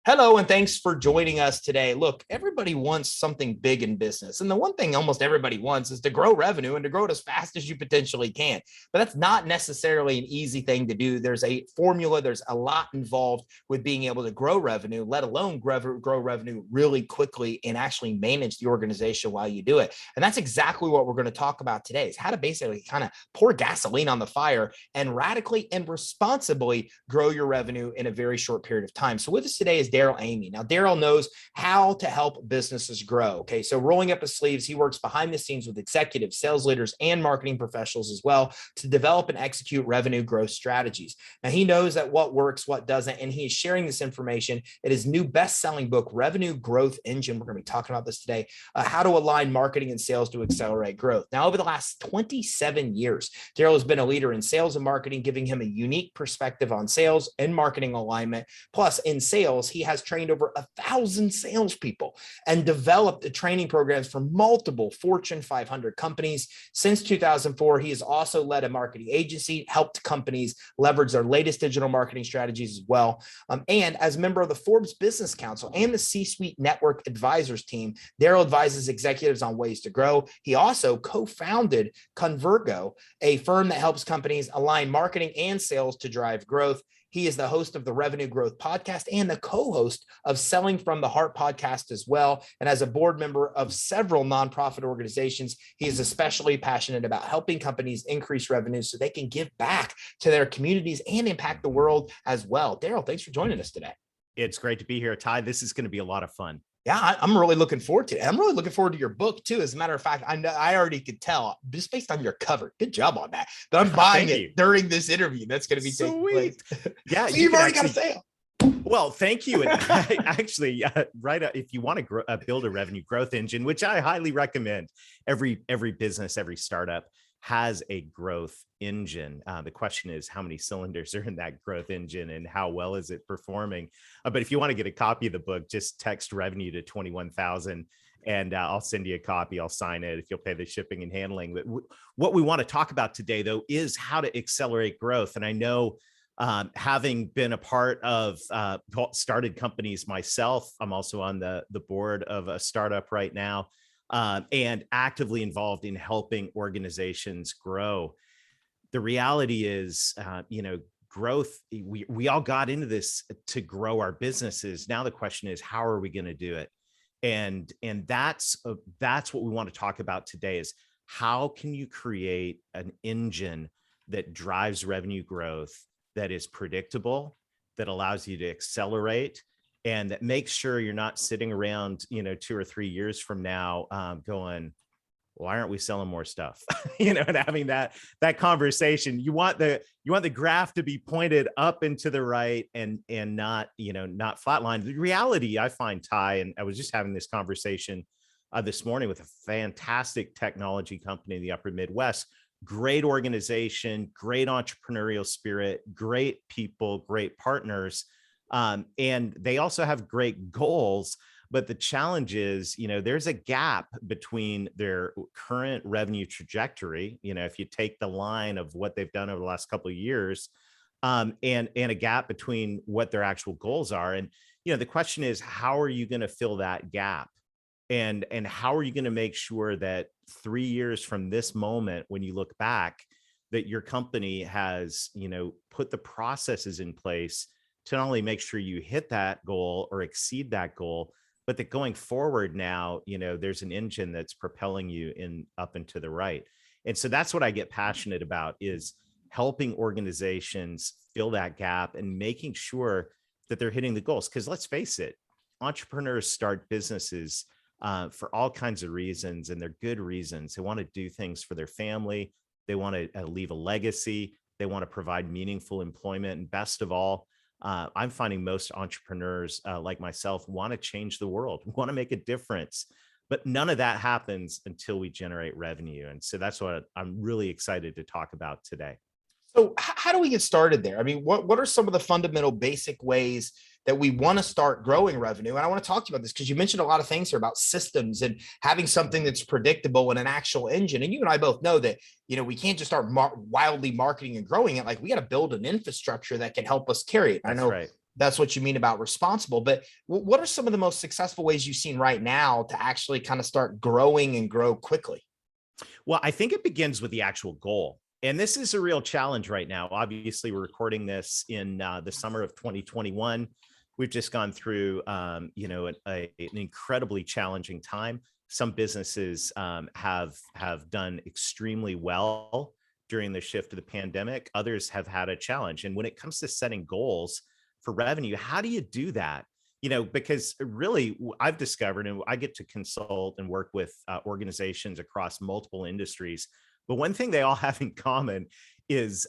Hello, and thanks for joining us today. Look, everybody wants something big in business. And the one thing almost everybody wants is to grow revenue and to grow it as fast as you potentially can. But that's not necessarily an easy thing to do. There's a formula, there's a lot involved with being able to grow revenue, let alone grow revenue really quickly and actually manage the organization while you do it. And that's exactly what we're going to talk about today is how to basically kind of pour gasoline on the fire and radically and responsibly grow your revenue in a very short period of time. So with us today is Darrell Amy. Now, Darrell knows how to help businesses grow. Okay, so rolling up his sleeves, he works behind the scenes with executives, sales leaders, and marketing professionals as well to develop and execute revenue growth strategies. Now, he knows that what works, what doesn't, and he is sharing this information in his new best-selling book, Revenue Growth Engine. We're going to be talking about this today, how to align marketing and sales to accelerate growth. Now, over the last 27 years, Darrell has been a leader in sales and marketing, giving him a unique perspective on sales and marketing alignment. Plus, in sales, he has trained over 1,000 salespeople and developed the training programs for multiple Fortune 500 companies. Since 2004, he has also led a marketing agency, helped companies leverage their latest digital marketing strategies as well. And as a member of the Forbes Business Council and the C-Suite Network Advisors team, Darrell advises executives on ways to grow. He also co-founded Convergo, a firm that helps companies align marketing and sales to drive growth. He is the host of the Revenue Growth Podcast and the co-host of Selling from the Heart podcast as well. And as a board member of several nonprofit organizations, he is especially passionate about helping companies increase revenues so they can give back to their communities and impact the world as well. Darrell, thanks for joining us today. It's great to be here, Ty. This is going to be a lot of fun. Yeah, I'm really looking forward to it. I'm really looking forward to your book too. As a matter of fact, I already could tell just based on your cover. Good job on that. But I'm buying it during this interview. That's going to be taking place. Yeah, so you've already got a sale. Well, thank you. And actually, if you want to build a revenue growth engine, which I highly recommend, every business, every startup has a growth engine. The question is how many cylinders are in that growth engine and how well is it performing? But if you want to get a copy of the book, just text revenue to 21,000 and I'll send you a copy. I'll sign it if you'll pay the shipping and handling. But what we want to talk about today, though, is how to accelerate growth. And I know having been a part of started companies myself, I'm also on the board of a startup right now. And actively involved in helping organizations grow. The reality is, growth, we all got into this to grow our businesses. Now the question is, how are we going to do it? And that's what we want to talk about today is how can you create an engine that drives revenue growth that is predictable, that allows you to accelerate, and that makes sure you're not sitting around, 2 or 3 years from now going, why aren't we selling more stuff? And having that conversation. You want the graph to be pointed up and to the right and not, not flatlined. The reality I find, Ty, and I was just having this conversation this morning with a fantastic technology company in the upper Midwest, great organization, great entrepreneurial spirit, great people, great partners. And they also have great goals, but the challenge is, there's a gap between their current revenue trajectory, if you take the line of what they've done over the last couple of years, and a gap between what their actual goals are. And, the question is, how are you going to fill that gap? And how are you going to make sure that 3 years from this moment, when you look back, that your company has, put the processes in place to not only make sure you hit that goal or exceed that goal, but that going forward now, there's an engine that's propelling you up and to the right. And so that's what I get passionate about, is helping organizations fill that gap and making sure that they're hitting the goals. Because let's face it, entrepreneurs start businesses for all kinds of reasons, and they're good reasons. They want to do things for their family. They want to leave a legacy. They want to provide meaningful employment. And best of all, I'm finding most entrepreneurs like myself want to change the world, want to make a difference, but none of that happens until we generate revenue. And so that's what I'm really excited to talk about today. So how do we get started there? I mean, what are some of the fundamental basic ways that we want to start growing revenue? And I want to talk to you about this because you mentioned a lot of things here about systems and having something that's predictable and an actual engine. And you and I both know that, we can't just start wildly marketing and growing it. Like, we got to build an infrastructure that can help us carry it. That's I know right. That's what you mean about responsible. But what are some of the most successful ways you've seen right now to actually kind of start growing and grow quickly? Well, I think it begins with the actual goal. And this is a real challenge right now. Obviously, we're recording this in the summer of 2021. We've just gone through, an incredibly challenging time. Some businesses have done extremely well during the shift of the pandemic. Others have had a challenge. And when it comes to setting goals for revenue, how do you do that? Because really I've discovered, and I get to consult and work with organizations across multiple industries, but one thing they all have in common is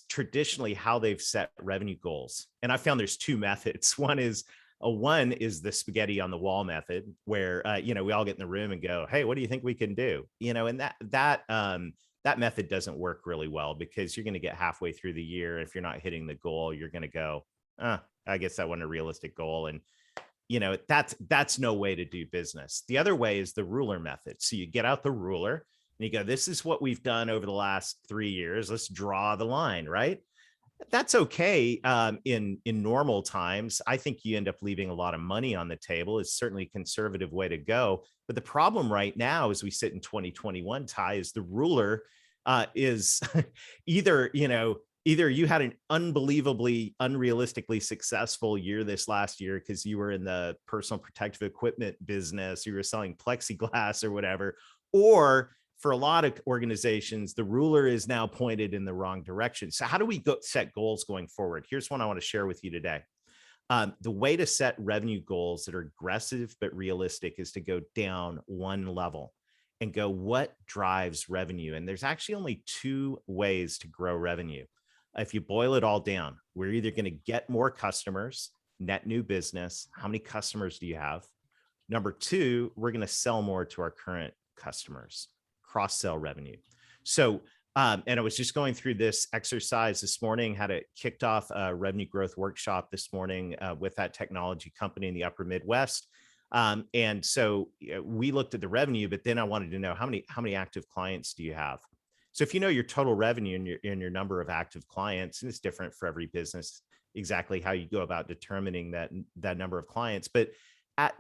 traditionally how they've set revenue goals. And I found there's two methods. One is the spaghetti on the wall method, where we all get in the room and go, "Hey, what do you think we can do?" And that method doesn't work really well, because you're going to get halfway through the year. If you're not hitting the goal, you're going to go, I guess that wasn't a realistic goal. And that's no way to do business. The other way is the ruler method. So you get out the ruler and you go, this is what we've done over the last 3 years. Let's draw the line, right? That's okay in normal times. I think you end up leaving a lot of money on the table. It's certainly a conservative way to go. But the problem right now, as we sit in 2021, Ty, is the ruler is either, either you had an unbelievably unrealistically successful year this last year because you were in the personal protective equipment business, you were selling plexiglass or whatever, or for a lot of organizations, the ruler is now pointed in the wrong direction. So how do we set goals going forward? Here's one I want to share with you today. The way to set revenue goals that are aggressive but realistic is to go down one level and go, what drives revenue? And there's actually only two ways to grow revenue. If you boil it all down, we're either going to get more customers, net new business. How many customers do you have? Number two, we're going to sell more to our current customers, cross-sell revenue. So, and I was just going through this exercise this morning, had it kicked off a revenue growth workshop this morning with that technology company in the upper Midwest. And so we looked at the revenue, but then I wanted to know how many active clients do you have? So if you know your total revenue and your number of active clients, and it's different for every business, exactly how you go about determining that number of clients, but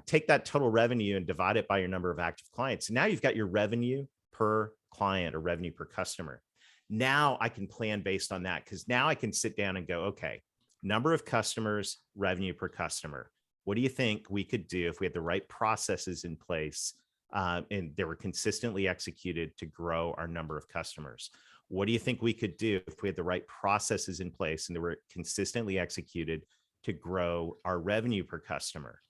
take that total revenue and divide it by your number of active clients. Now you've got your revenue per client or revenue per customer. Now I can plan based on that, because now I can sit down and go, okay, number of customers, revenue per customer. What do you think we could do if we had the right processes in place and they were consistently executed to grow our number of customers? What do you think we could do if we had the right processes in place and they were consistently executed to grow our revenue per customer?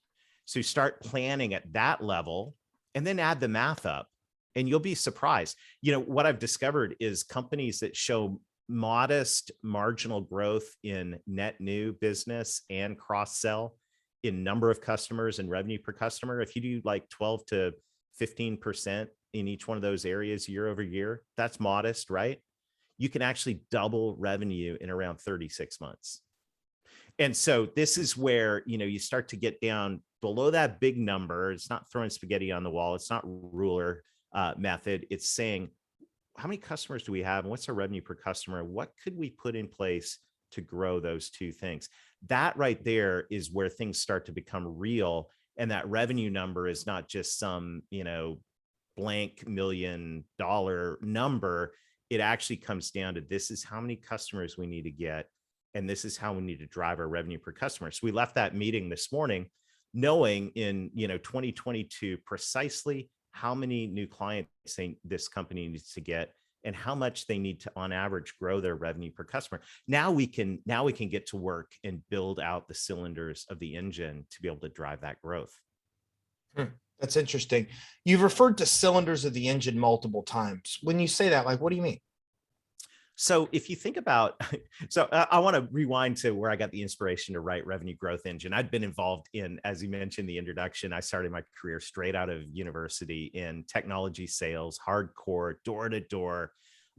So you start planning at that level and then add the math up, and you'll be surprised. What I've discovered is companies that show modest marginal growth in net new business and cross-sell in number of customers and revenue per customer. If you do like 12 to 15% in each one of those areas year over year, that's modest, right? You can actually double revenue in around 36 months. And so this is where, you start to get down below that big number. It's not throwing spaghetti on the wall. It's not ruler method. It's saying, how many customers do we have? And what's our revenue per customer? What could we put in place to grow those two things? That right there is where things start to become real. And that revenue number is not just some, blank $1 million number. It actually comes down to, this is how many customers we need to get, and this is how we need to drive our revenue per customer. So we left that meeting this morning knowing in 2022 precisely how many new clients this company needs to get and how much they need to, on average, grow their revenue per customer. Now we can get to work and build out the cylinders of the engine to be able to drive that growth. That's interesting. You've referred to cylinders of the engine multiple times. When you say that, what do you mean? So if you think about, I want to rewind to where I got the inspiration to write Revenue Growth Engine. I'd been involved in, as you mentioned in the introduction, I started my career straight out of university in technology sales, hardcore, door to door,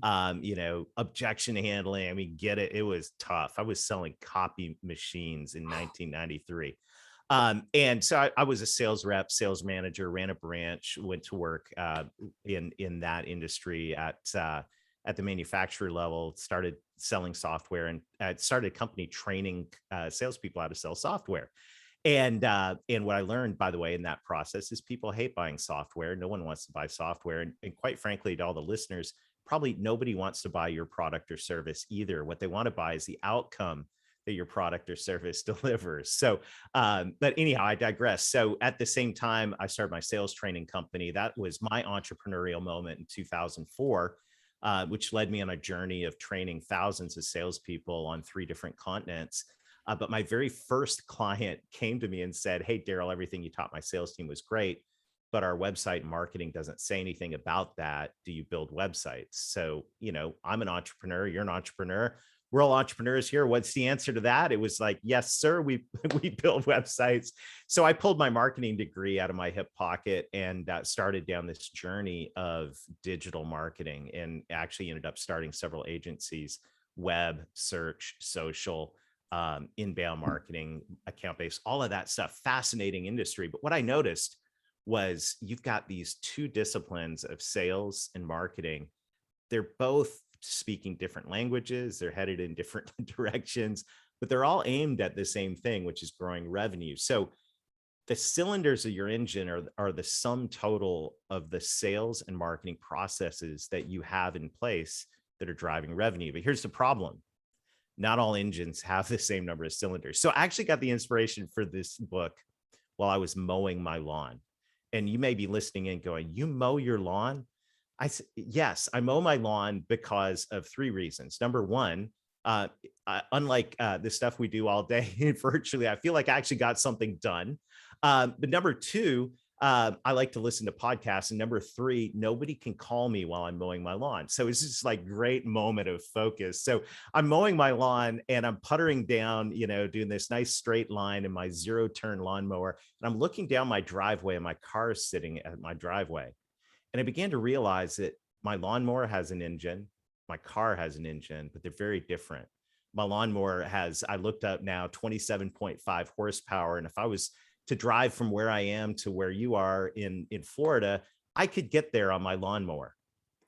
objection handling. I mean, get it. It was tough. I was selling copy machines in 1993. And so I was a sales rep, sales manager, ran a branch, went to work in that industry at at the manufacturer level, started selling software, and started a company training salespeople how to sell software. And what I learned, by the way, in that process is people hate buying software. No one wants to buy software. And quite frankly, to all the listeners, probably nobody wants to buy your product or service either. What they want to buy is the outcome that your product or service delivers. So, but anyhow, I digress. So at the same time, I started my sales training company. That was my entrepreneurial moment in 2004, which led me on a journey of training thousands of salespeople on 3 different continents. But my very first client came to me and said, "Hey, Darrell, everything you taught my sales team was great, but our website marketing doesn't say anything about that. Do you build websites?" So, I'm an entrepreneur. You're an entrepreneur. We're all entrepreneurs here. What's the answer to that? It was like, yes, sir, we we build websites. So I pulled my marketing degree out of my hip pocket and started down this journey of digital marketing, and actually ended up starting several agencies: web, search, social, inbound marketing, account-based, all of that stuff. Fascinating industry. But what I noticed was you've got these 2 disciplines of sales and marketing. They're both speaking different languages. They're headed in different directions, but they're all aimed at the same thing, which is growing revenue. So the cylinders of your engine are the sum total of the sales and marketing processes that you have in place that are driving revenue. But here's the problem: not all engines have the same number of cylinders. So I actually got the inspiration for this book while I was mowing my lawn. And you may be listening in going, "You mow your lawn?" I said, "Yes, I mow my lawn because of 3 reasons. Number one, unlike the stuff we do all day virtually, I feel like I actually got something done. But number 2, I like to listen to podcasts. And number 3, nobody can call me while I'm mowing my lawn. So it's just like great moment of focus. So I'm mowing my lawn and I'm puttering down, doing this nice straight line in my 0-turn lawnmower. And I'm looking down my driveway and my car is sitting at my driveway. And I began to realize that my lawnmower has an engine, my car has an engine, but they're very different. My lawnmower has, I looked up now, 27.5 horsepower. And if I was to drive from where I am to where you are in Florida, I could get there on my lawnmower.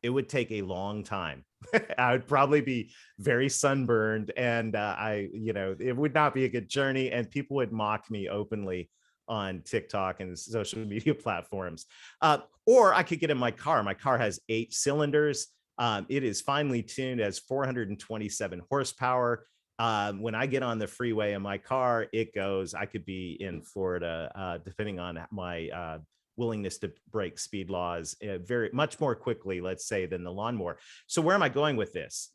It would take a long time. I would probably be very sunburned, and it would not be a good journey. And people would mock me openly on TikTok and social media platforms. Or I could get in my car. My car has 8 cylinders. It is finely tuned, as 427 horsepower. When I get on the freeway in my car, it goes, I could be in Florida, depending on my willingness to break speed laws, very much more quickly, let's say, than the lawnmower. So where am I going with this?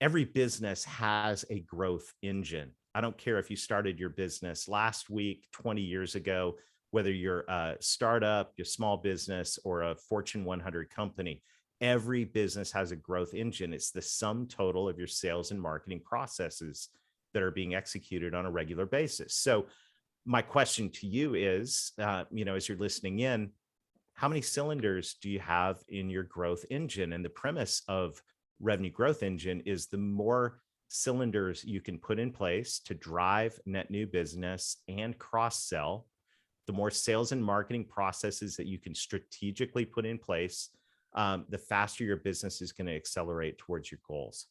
Every business has a growth engine. I don't care if you started your business last week, 20 years ago, whether you're a startup, a small business, or a Fortune 100 company. Every business has a growth engine. It's the sum total of your sales and marketing processes that are being executed on a regular basis. So my question to you is, as you're listening in, how many cylinders do you have in your growth engine? And the premise of revenue growth engine is the more cylinders you can put in place to drive net new business and cross-sell, the more sales and marketing processes that you can strategically put in place, the faster your business is going to accelerate towards your goals.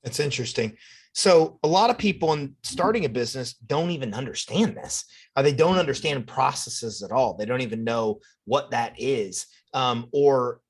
That's interesting. So a lot of people in starting a business don't even understand this. They don't understand processes at all. They don't even know what that is, or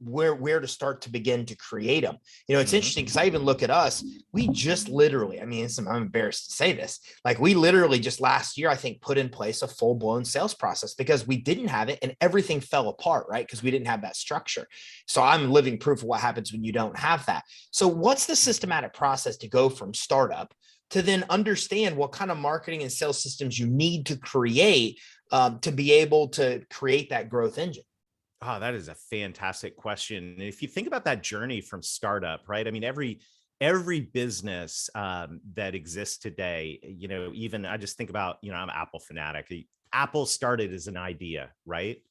where to start to begin to create them. It's interesting because I even look at us. We just literally, I'm embarrassed to say this, like we literally just last year, I think, put in place a full-blown sales process because we didn't have it and everything fell apart, right? Because we didn't have that structure. So I'm living proof of what happens when you don't have that. So what's the systematic process to go from startup to then understand what kind of marketing and sales systems you need to create to be able to create that growth engine? Oh, that is a fantastic question. And if you think about that journey from startup, right? I mean, every business that exists today, even I just think about, I'm an Apple fanatic. Apple started as an idea, right?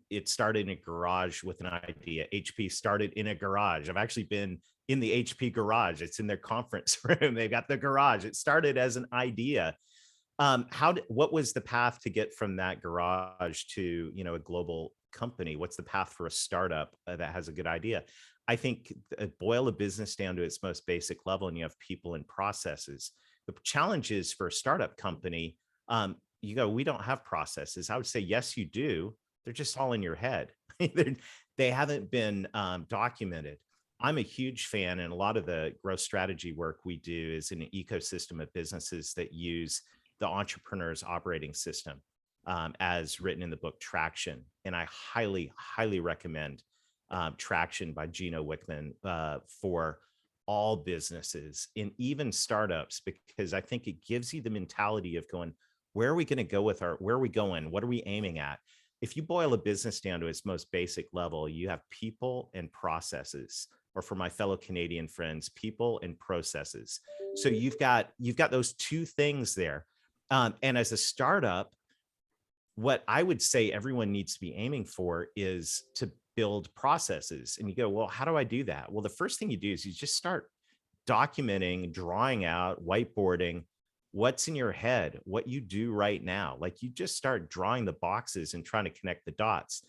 It started in a garage with an idea. HP started in a garage. I've actually been in the HP garage. It's in their conference room. They've got the garage. It started as an idea. What was the path to get from that garage to, a global company? What's the path for a startup that has a good idea? I think boil a business down to its most basic level, and you have people and processes. The challenge is for a startup company, you go, we don't have processes. I would say, yes, you do. They're just all in your head. They haven't been documented. I'm a huge fan, and a lot of the growth strategy work we do is an ecosystem of businesses that use the entrepreneur's operating system, as written in the book Traction. And I highly, highly recommend Traction by Gino Wickman for all businesses and even startups, because I think it gives you the mentality of going, where are we going to go with where are we going? What are we aiming at? If you boil a business down to its most basic level, you have people and processes, or for my fellow Canadian friends, people and processes. So you've got those two things there. And as a startup, what I would say everyone needs to be aiming for is to build processes. And you go, well, how do I do that? Well, the first thing you do is you just start documenting, drawing out, whiteboarding what's in your head, what you do right now. Like, you just start drawing the boxes and trying to connect the dots.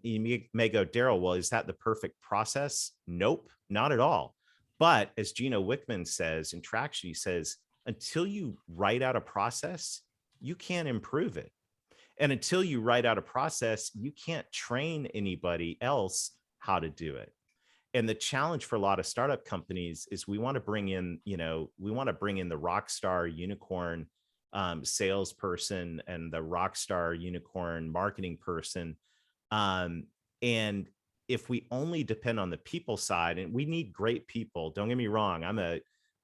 You may go, Darrell, well, is that the perfect process? Nope, not at all. But as Gino Wickman says in Traction, he says, until you write out a process, you can't improve it. And until you write out a process, you can't train anybody else how to do it. And the challenge for a lot of startup companies is we want to bring in, the rock star unicorn salesperson and the rock star unicorn marketing person. And if we only depend on the people side, and we need great people, don't get me wrong.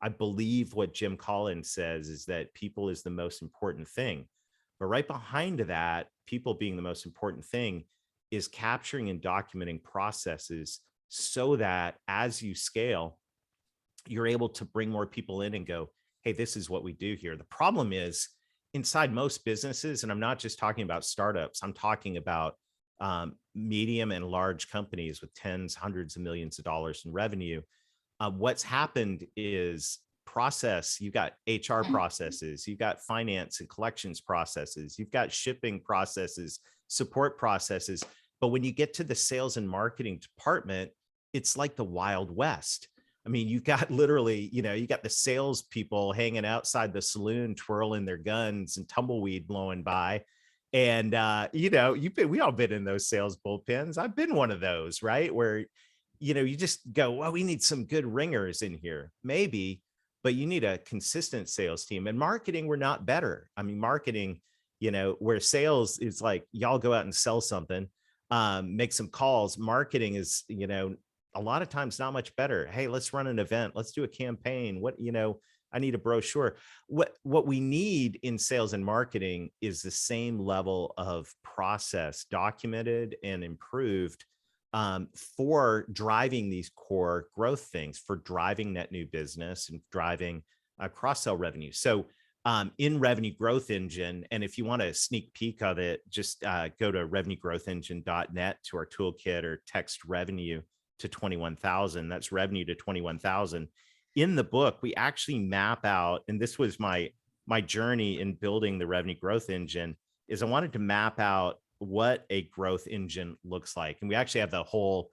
I believe what Jim Collins says is that people is the most important thing. But right behind that, people being the most important thing, is capturing and documenting processes so that as you scale, you're able to bring more people in and go, hey, this is what we do here. The problem is inside most businesses, and I'm not just talking about startups, I'm talking about medium and large companies with tens, hundreds of millions of dollars in revenue. What's happened is you've got HR processes, you've got finance and collections processes, you've got shipping processes, support processes. But when you get to the sales and marketing department, it's like the Wild West. I mean, you've got literally, you got the salespeople hanging outside the saloon, twirling their guns and tumbleweed blowing by. And, we all been in those sales bullpens. I've been one of those, right? Where, you just go, well, we need some good ringers in here. Maybe, but you need a consistent sales team. And marketing, we're not better. I mean, marketing, where sales is like, y'all go out and sell something, make some calls. Marketing is, a lot of times not much better. Hey, let's run an event. Let's do a campaign. I need a brochure. What we need in sales and marketing is the same level of process, documented and improved, for driving these core growth things, for driving net new business and driving cross-sell revenue. So in Revenue Growth Engine, and if you want a sneak peek of it, just go to revenuegrowthengine.net to our toolkit, or text revenue to 21,000. That's revenue to 21,000. In the book, we actually map out, and this was my journey in building the Revenue Growth Engine, is I wanted to map out what a growth engine looks like. And we actually have the whole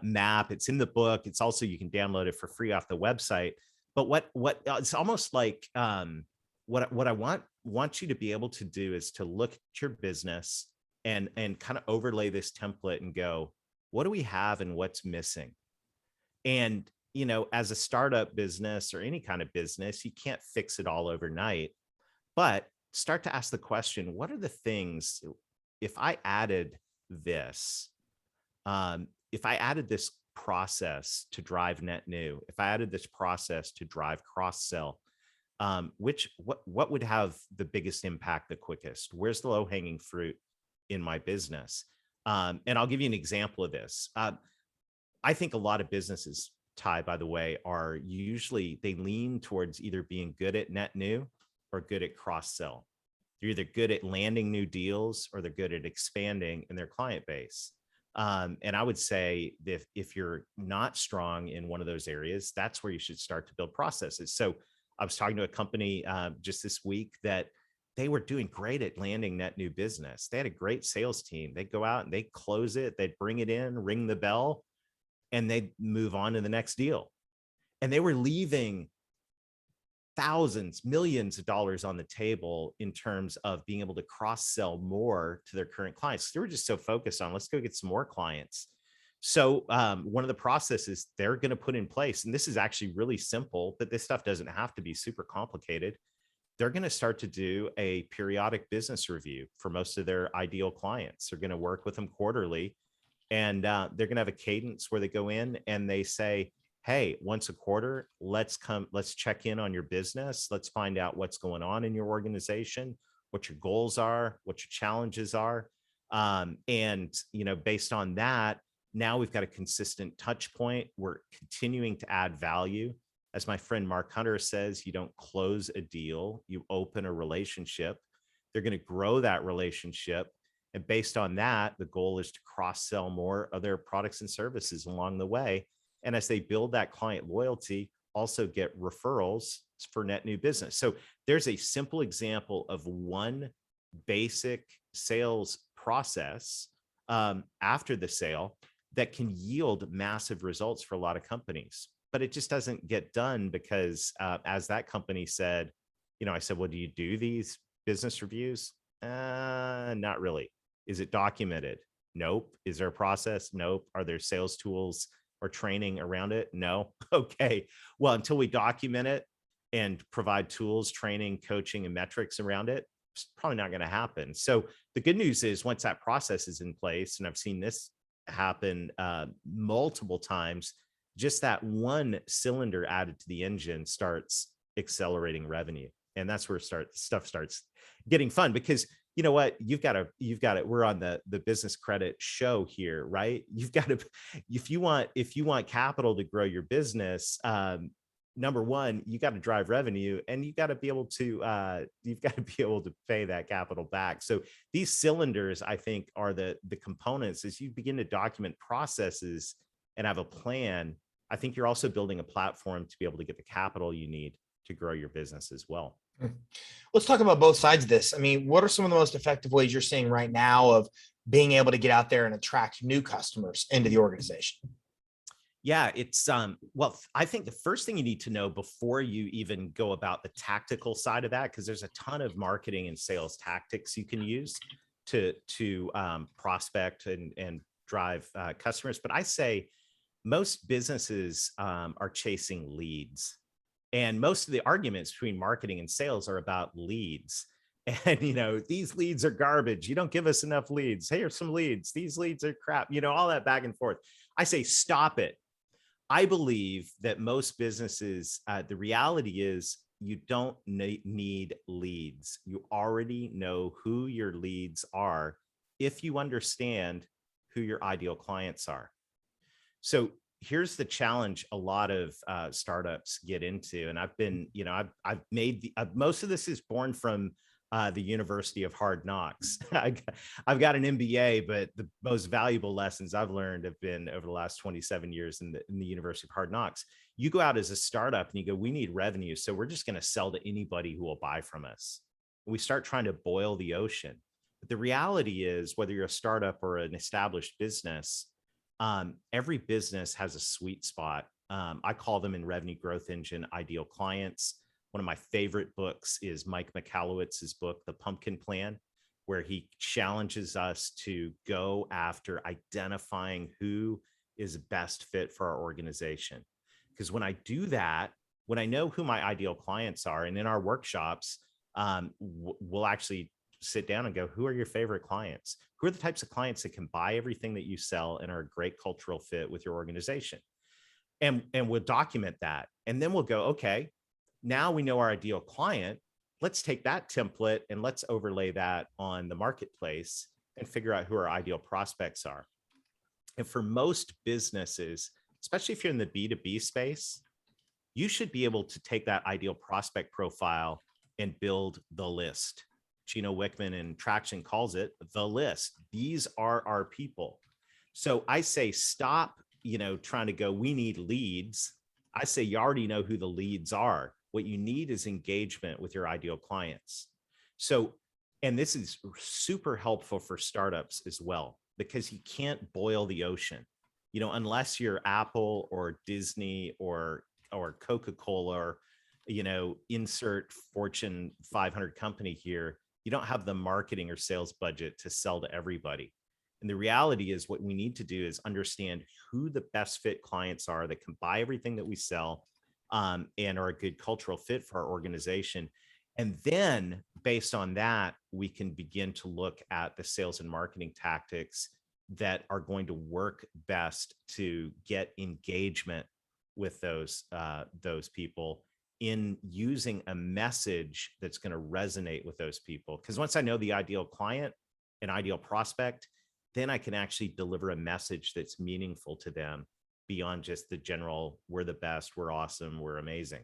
map. It's in the book. It's also, you can download it for free off the website. But what it's almost like, what I want you to be able to do is to look at your business and kind of overlay this template and go, what do we have and what's missing? And, as a startup business or any kind of business, you can't fix it all overnight, but start to ask the question, what are the things, if I added this, process to drive net new, if I added this process to drive cross-sell, what would have the biggest impact the quickest? Where's the low-hanging fruit in my business? And I'll give you an example of this. I think a lot of businesses, Ty, by the way, are usually, they lean towards either being good at net new or good at cross-sell. They're either good at landing new deals or they're good at expanding in their client base. And I would say that if you're not strong in one of those areas, that's where you should start to build processes. So I was talking to a company just this week that they were doing great at landing net new business. They had a great sales team. They'd go out and they'd close it, they'd bring it in, ring the bell, and they'd move on to the next deal. And they were leaving thousands, millions of dollars on the table in terms of being able to cross-sell more to their current clients. They were just so focused on, let's go get some more clients. So one of the processes they're going to put in place, and this is actually really simple, but this stuff doesn't have to be super complicated. They're going to start to do a periodic business review for most of their ideal clients. They're going to work with them quarterly, and they're going to have a cadence where they go in and they say, hey, once a quarter, let's check in on your business. Let's find out what's going on in your organization, what your goals are, what your challenges are. And, based on that, now we've got a consistent touch point. We're continuing to add value. As my friend Mark Hunter says, you don't close a deal, you open a relationship. They're going to grow that relationship. And based on that, the goal is to cross-sell more of their products and services along the way. And as they build that client loyalty, also get referrals for net new business. So there's a simple example of one basic sales process after the sale that can yield massive results for a lot of companies. But it just doesn't get done because as that company said, I said, well, do you do these business reviews? Not really. Is it documented? Nope. Is there a process? Nope. Are there sales tools or training around it? No. Okay. Well, until we document it and provide tools, training, coaching, and metrics around it, it's probably not going to happen. So the good news is once that process is in place, and I've seen this happen multiple times, just that one cylinder added to the engine starts accelerating revenue. And that's where stuff starts getting fun, because you know what, you've got it. We're on the business credit show here, right? You've got to, if you want capital to grow your business, number one, you got to drive revenue, and you've got to be able to pay that capital back. So these cylinders, I think, are the components. As you begin to document processes and have a plan, I think you're also building a platform to be able to get the capital you need to grow your business as well. Let's talk about both sides of this. I mean, what are some of the most effective ways you're seeing right now of being able to get out there and attract new customers into the organization? Yeah, it's well, I think the first thing you need to know before you even go about the tactical side of that, because there's a ton of marketing and sales tactics you can use to prospect and drive customers. But I say most businesses are chasing leads. And most of the arguments between marketing and sales are about leads. And, these leads are garbage. You don't give us enough leads. Hey, here's some leads. These leads are crap, all that back and forth. I say, stop it. I believe that most businesses, the reality is you don't need leads. You already know who your leads are if you understand who your ideal clients are. So here's the challenge a lot of startups get into. And I've been, I've made most of this is born from the University of Hard Knocks. I've got an MBA, but the most valuable lessons I've learned have been over the last 27 years in the University of Hard Knocks. You go out as a startup and you go, we need revenue, so we're just going to sell to anybody who will buy from us. And we start trying to boil the ocean. But the reality is, whether you're a startup or an established business, every business has a sweet spot. I call them in Revenue Growth Engine ideal clients. One of my favorite books is Mike Michalowicz's book, The Pumpkin Plan, where he challenges us to go after identifying who is best fit for our organization. Because when I do that, when I know who my ideal clients are, and in our workshops, we'll actually sit down and go, who are your favorite clients? Who are the types of clients that can buy everything that you sell and are a great cultural fit with your organization? And we'll document that. And then we'll go, okay, now we know our ideal client. Let's take that template and let's overlay that on the marketplace and figure out who our ideal prospects are. And for most businesses, especially if you're in the B2B space, you should be able to take that ideal prospect profile and build the list. Gino Wickman in Traction calls it the list. These are our people. So I say, stop, trying to go, we need leads. I say, you already know who the leads are. What you need is engagement with your ideal clients. So, and this is super helpful for startups as well, because you can't boil the ocean, unless you're Apple or Disney or Coca-Cola, or, insert Fortune 500 company here. You don't have the marketing or sales budget to sell to everybody. And the reality is, what we need to do is understand who the best fit clients are that can buy everything that we sell, and are a good cultural fit for our organization. And then based on that, we can begin to look at the sales and marketing tactics that are going to work best to get engagement with those people, in using a message that's going to resonate with those people. Because once I know the ideal client and ideal prospect, then I can actually deliver a message that's meaningful to them, beyond just the general, we're the best, we're awesome, we're amazing.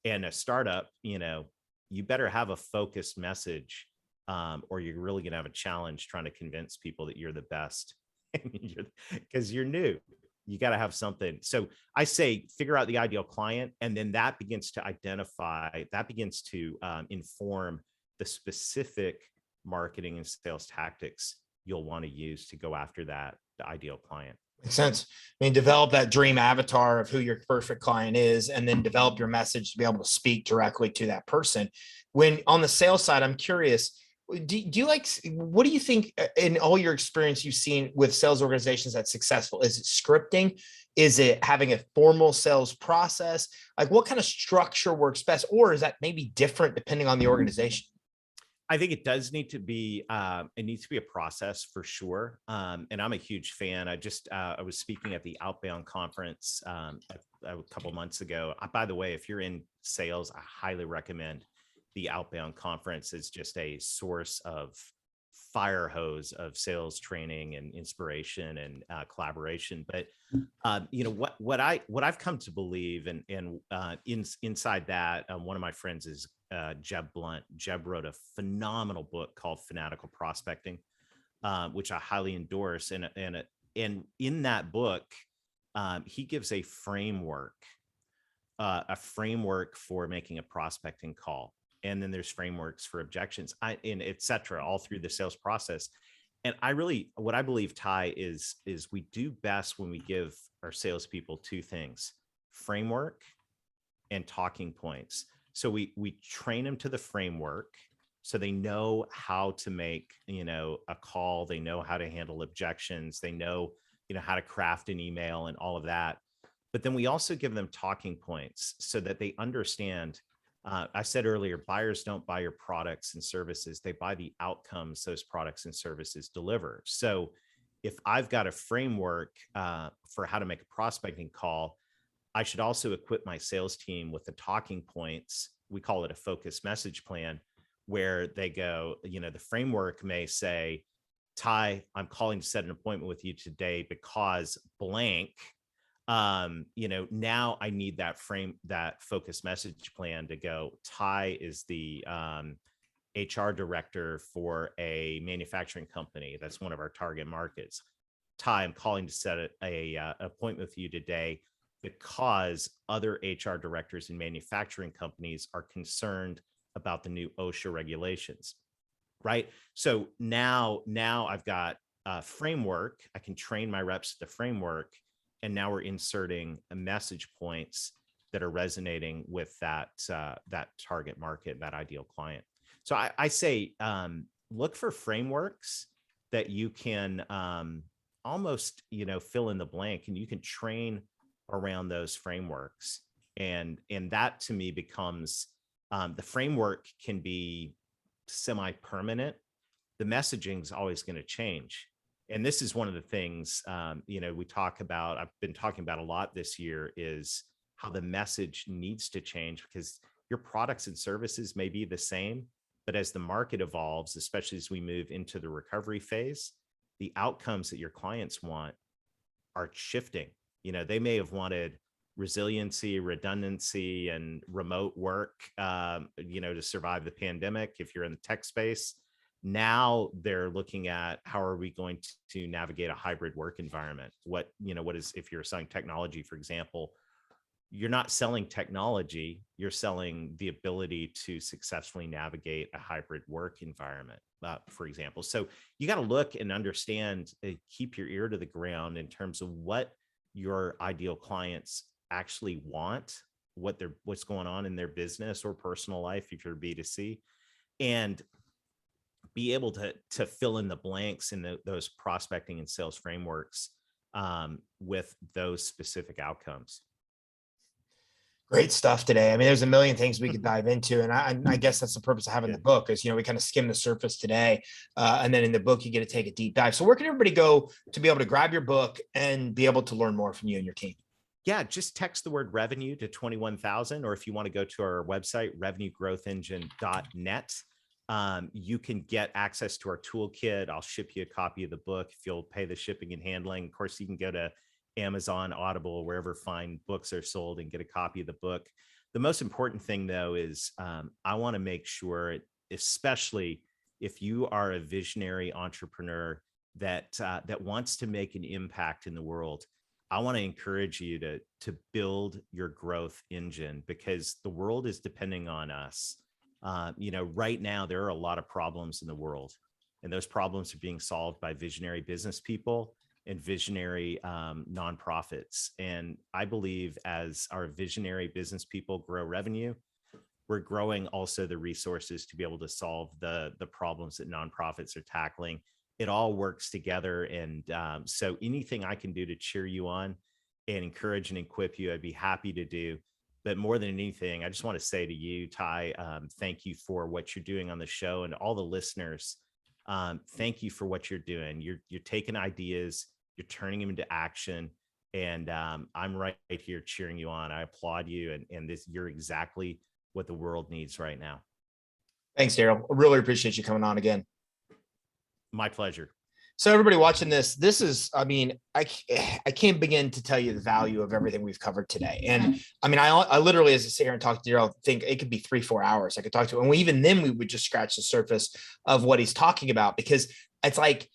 And a startup, you better have a focused message, or you're really going to have a challenge trying to convince people that you're the best, because you're new. You got to have something. So I say, figure out the ideal client, and then that begins to inform the specific marketing and sales tactics you'll want to use to go after the ideal client. Makes sense. I mean, develop that dream avatar of who your perfect client is, and then develop your message to be able to speak directly to that person. When on the sales side, I'm curious, do you what do you think in all your experience you've seen with sales organizations that's successful? Is it scripting? Is it having a formal sales process? Like, what kind of structure works best? Or is that maybe different depending on the organization? I think it does need to be, it needs to be a process for sure. And I'm a huge fan. I was speaking at the Outbound conference a couple months ago. By the way, if you're in sales, I highly recommend the Outbound conference. It's just a source of fire hose of sales training and inspiration and collaboration. But what I've come to believe, and inside that, one of my friends is Jeb Blunt. Jeb wrote a phenomenal book called Fanatical Prospecting, which I highly endorse. And in that book, he gives a framework for making a prospecting call. And then there's frameworks for objections, and et cetera, all through the sales process. And what I believe, Ty, is we do best when we give our salespeople two things: framework and talking points. So we train them to the framework, so they know how to make, a call. They know how to handle objections. They know, how to craft an email and all of that. But then we also give them talking points so that they understand. I said earlier, buyers don't buy your products and services. They buy the outcomes those products and services deliver. So if I've got a framework for how to make a prospecting call, I should also equip my sales team with the talking points. We call it a focused message plan, where they go, the framework may say, Ty, I'm calling to set an appointment with you today because blank. Now I need that focused message plan to go. Ty is the HR director for a manufacturing company. That's one of our target markets. Ty, I'm calling to set a appointment with you today because other HR directors in manufacturing companies are concerned about the new OSHA regulations, right? So now I've got a framework. I can train my reps to the framework, and now we're inserting message points that are resonating with that target market, that ideal client. So I say, look for frameworks that you can almost, fill in the blank, and you can train around those frameworks. And that to me becomes, the framework can be semi-permanent. The messaging is always going to change. And this is one of the things, I've been talking about a lot this year, is how the message needs to change, because your products and services may be the same, but as the market evolves, especially as we move into the recovery phase, the outcomes that your clients want are shifting. They may have wanted resiliency, redundancy, and remote work, to survive the pandemic. If you're in the tech space, now they're looking at how are we going to navigate a hybrid work environment? What is, if you're selling technology, for example, you're not selling technology, you're selling the ability to successfully navigate a hybrid work environment, for example. So you got to look and understand, keep your ear to the ground in terms of what your ideal clients actually want, what's going on in their business or personal life if you're B2C, and be able to fill in the blanks in those prospecting and sales frameworks with those specific outcomes. Great stuff today. I mean, there's a million things we could dive into, and I guess that's the purpose of having the book is, we kind of skim the surface today, and then in the book you get to take a deep dive. So where can everybody go to be able to grab your book and be able to learn more from you and your team? Yeah, just text the word revenue to 21,000, or if you want to go to our website, revenuegrowthengine.net, you can get access to our toolkit. I'll ship you a copy of the book if you'll pay the shipping and handling. Of course, you can go to Amazon, Audible, wherever fine books are sold, and get a copy of the book. The most important thing, though, is I want to make sure, especially if you are a visionary entrepreneur that wants to make an impact in the world, I want to encourage you to build your growth engine, because the world is depending on us. Right now there are a lot of problems in the world, and those problems are being solved by visionary business people and visionary nonprofits. And I believe as our visionary business people grow revenue, we're growing also the resources to be able to solve the problems that nonprofits are tackling. It all works together. And so anything I can do to cheer you on and encourage and equip you, I'd be happy to do. But more than anything, I just want to say to you, Ty, thank you for what you're doing on the show, and all the listeners. Thank you for what you're doing. You're taking ideas, you're turning them into action, and I'm right here cheering you on. I applaud you, and you're exactly what the world needs right now. Thanks, Darrell. I really appreciate you coming on again. My pleasure. So everybody watching this is, I mean, I can't begin to tell you the value of everything we've covered today. And I mean, I literally, as I sit here and talk to Darrell, think it could be 3-4 hours I could talk to him. And even then we would just scratch the surface of what he's talking about, because it's like,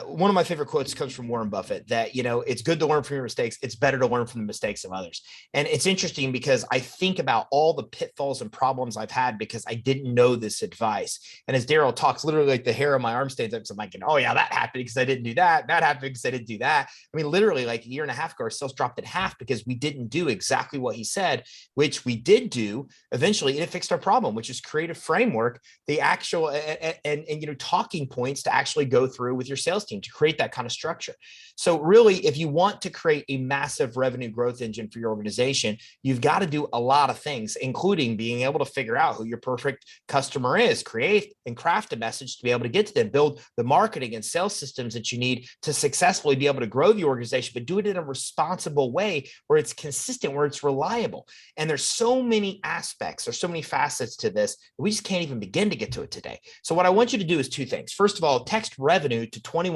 one of my favorite quotes comes from Warren Buffett that, it's good to learn from your mistakes. It's better to learn from the mistakes of others. And it's interesting because I think about all the pitfalls and problems I've had because I didn't know this advice. And as Darrell talks, literally like the hair on my arm stands up. So I'm like, oh yeah, that happened because I didn't do that. That happened because I didn't do that. I mean, literally like a year and a half ago, our sales dropped in half because we didn't do exactly what he said, which we did do eventually. And it fixed our problem, which is create a framework, the actual and talking points to actually go through with your sales team to create that kind of structure. So really, if you want to create a massive revenue growth engine for your organization, you've got to do a lot of things, including being able to figure out who your perfect customer is, create and craft a message to be able to get to them, build the marketing and sales systems that you need to successfully be able to grow the organization, but do it in a responsible way where it's consistent, where it's reliable. And there's so many aspects, there's so many facets to this, we just can't even begin to get to it today. So what I want you to do is two things. First of all, text revenue to 21,000.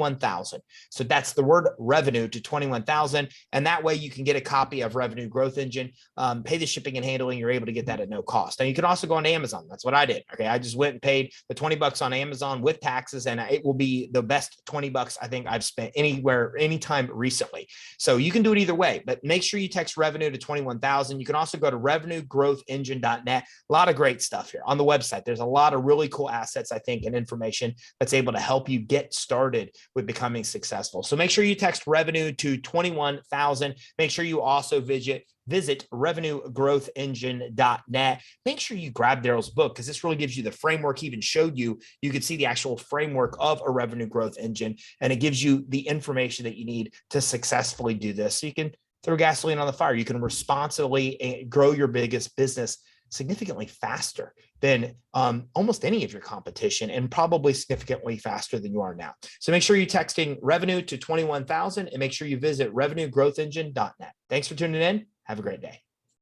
So that's the word revenue to 21,000. And that way you can get a copy of Revenue Growth Engine, pay the shipping and handling. You're able to get that at no cost. Now you can also go on Amazon. That's what I did. Okay. I just went and paid the $20 on Amazon with taxes, and it will be the best $20 I think I've spent anywhere, anytime recently. So you can do it either way, but make sure you text revenue to 21,000. You can also go to revenuegrowthengine.net. A lot of great stuff here on the website. There's a lot of really cool assets, I think, and information that's able to help you get started with becoming successful. So make sure you text revenue to 21,000. Make sure you also visit revenuegrowthengine.net. Make sure you grab Darrell's book, because this really gives you the framework. He even showed you, you could see the actual framework of a revenue growth engine, and it gives you the information that you need to successfully do this. So you can throw gasoline on the fire. You can responsibly grow your biggest business significantly faster than almost any of your competition, and probably significantly faster than you are now. So make sure you're texting revenue to 21,000, and make sure you visit revenuegrowthengine.net. Thanks for tuning in. Have a great day.